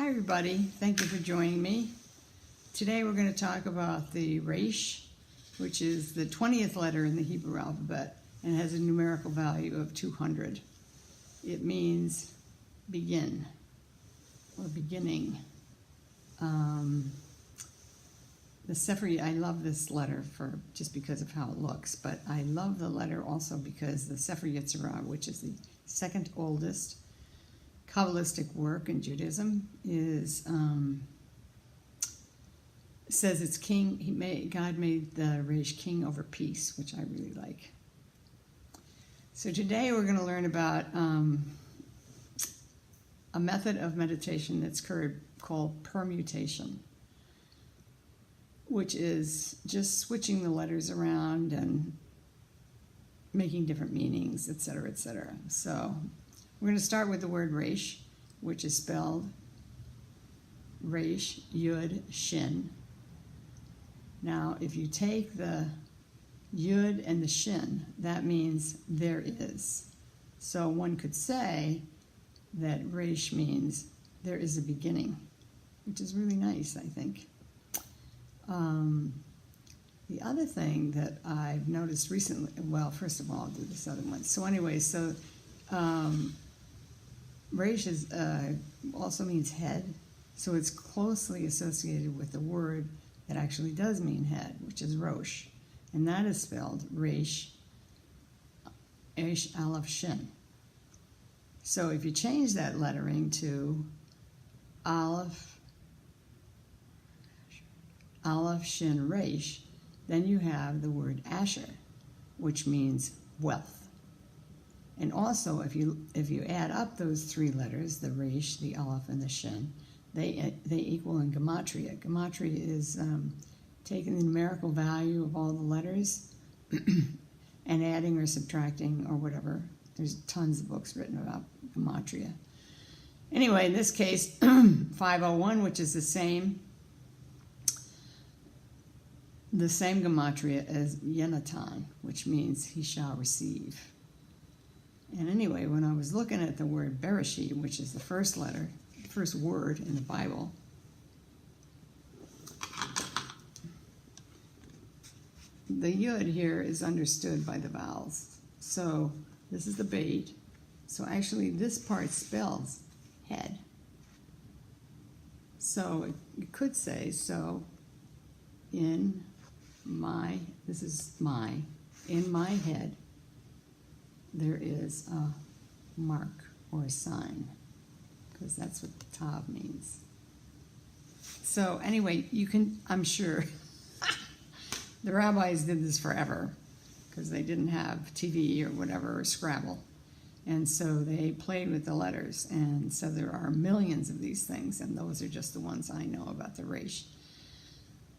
Hi everybody, thank you for joining me. Today we're going to talk about the RESH, which is the 20th letter in the Hebrew alphabet and has a numerical value of 200. It means begin or beginning. The Sepher, I love this letter just because of how it looks, but I love the letter also because the Sepher Yitzirah, which is the second oldest Kabbalistic work in Judaism, says it's king. God made the RESH king over peace, which I really like. So today we're going to learn about a method of meditation that's called permutation, which is just switching the letters around and making different meanings, etc., etc. So we're going to start with the word RESH, which is spelled Resh, Yud, Shin. Now, if you take the Yud and the Shin, that means there is. So one could say that RESH means there is a beginning, which is really nice, I think. The other thing that I've noticed recently, well, first of all, I'll do this other one. So anyway, RESH also means head, so it's closely associated with the word that actually does mean head, which is Rosh, and that is spelled Resh, Esh, Aleph, Shin. So if you change that lettering to Aleph, Shin, Resh, then you have the word Asher, which means wealth. And also, if you add up those three letters, the Resh, the Aleph, and the Shin, they equal in gematria. Gematria is taking the numerical value of all the letters and adding or subtracting or whatever. There's tons of books written about gematria. Anyway, in this case, 501, which is the same gematria as Yenatan, which means he shall receive. And anyway, when I was looking at the word Bereshit, which is the first letter, the first word in the Bible, the Yud here is understood by the vowels. So this is the Beit. So actually this part spells head. So it could say, so in my head, there is a mark or a sign, because that's what the Tav means. So anyway, I'm sure, the rabbis did this forever, because they didn't have TV or whatever, or Scrabble. And so they played with the letters, and so there are millions of these things, and those are just the ones I know about the RESH.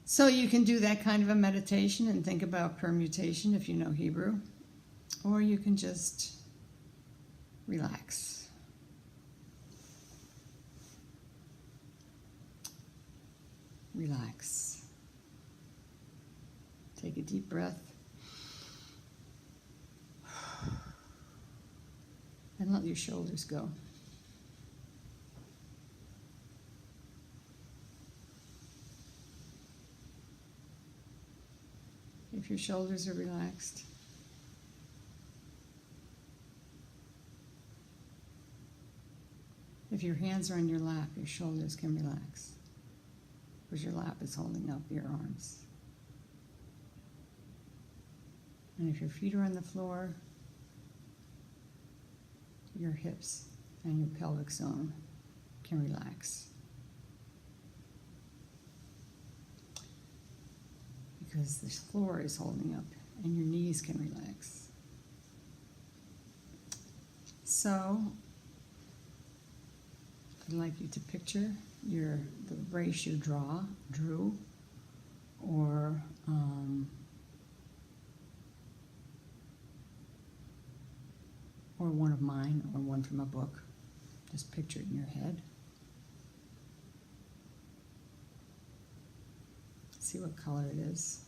So you can do that kind of a meditation and think about permutation if you know Hebrew. Or you can just relax. Relax. Take a deep breath. And let your shoulders go. If your shoulders are relaxed, if your hands are on your lap, your shoulders can relax, because your lap is holding up your arms. And if your feet are on the floor, your hips and your pelvic zone can relax, because the floor is holding up and your knees can relax. So I'd like you to picture the RESH you drew, or one of mine, or one from a book. Just picture it in your head. See what color it is.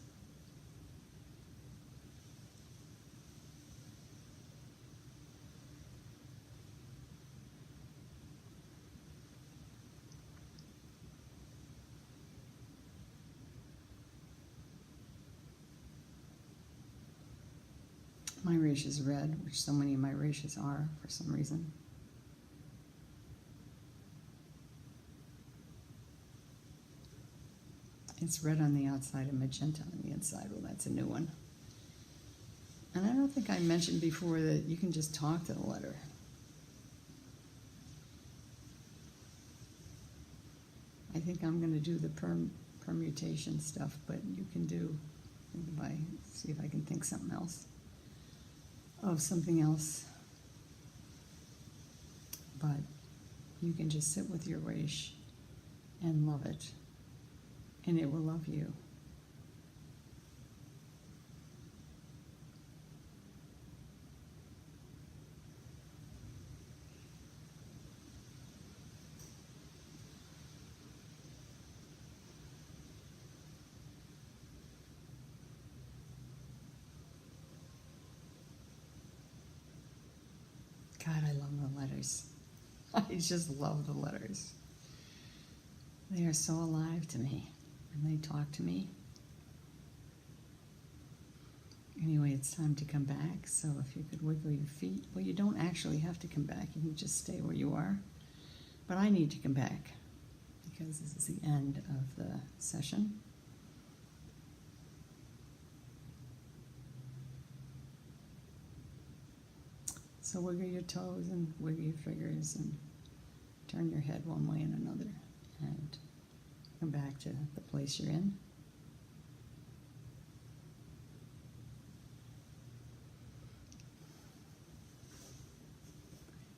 My resh is red, which so many of my reshes are for some reason. It's red on the outside and magenta on the inside. Well, that's a new one. And I don't think I mentioned before that you can just talk to the letter. I think I'm going to do the permutation stuff, but you can do, see if I can think something else, of something else. But you can just sit with your resh and love it, and it will love you. God, I love the letters. I just love the letters. They are so alive to me, and they talk to me. Anyway, it's time to come back, so if you could wiggle your feet. Well, you don't actually have to come back. You can just stay where you are. But I need to come back, because this is the end of the session. So wiggle your toes and wiggle your fingers and turn your head one way and another and come back to the place you're in.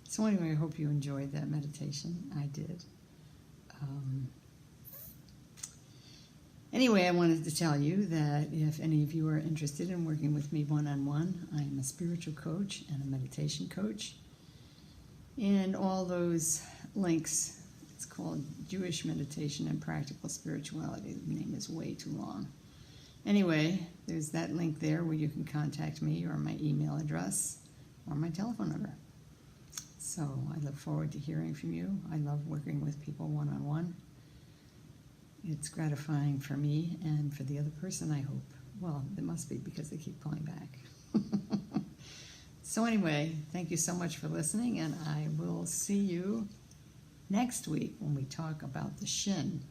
So anyway, I hope you enjoyed that meditation. I did. Anyway, I wanted to tell you that if any of you are interested in working with me one-on-one, I am a spiritual coach and a meditation coach. And all those links, it's called Jewish Meditation and Practical Spirituality. The name is way too long. Anyway, there's that link there where you can contact me, or my email address or my telephone number. So I look forward to hearing from you. I love working with people one-on-one. It's gratifying for me and for the other person, I hope. Well, it must be, because they keep calling back. So anyway, thank you so much for listening, and I will see you next week when we talk about the shin.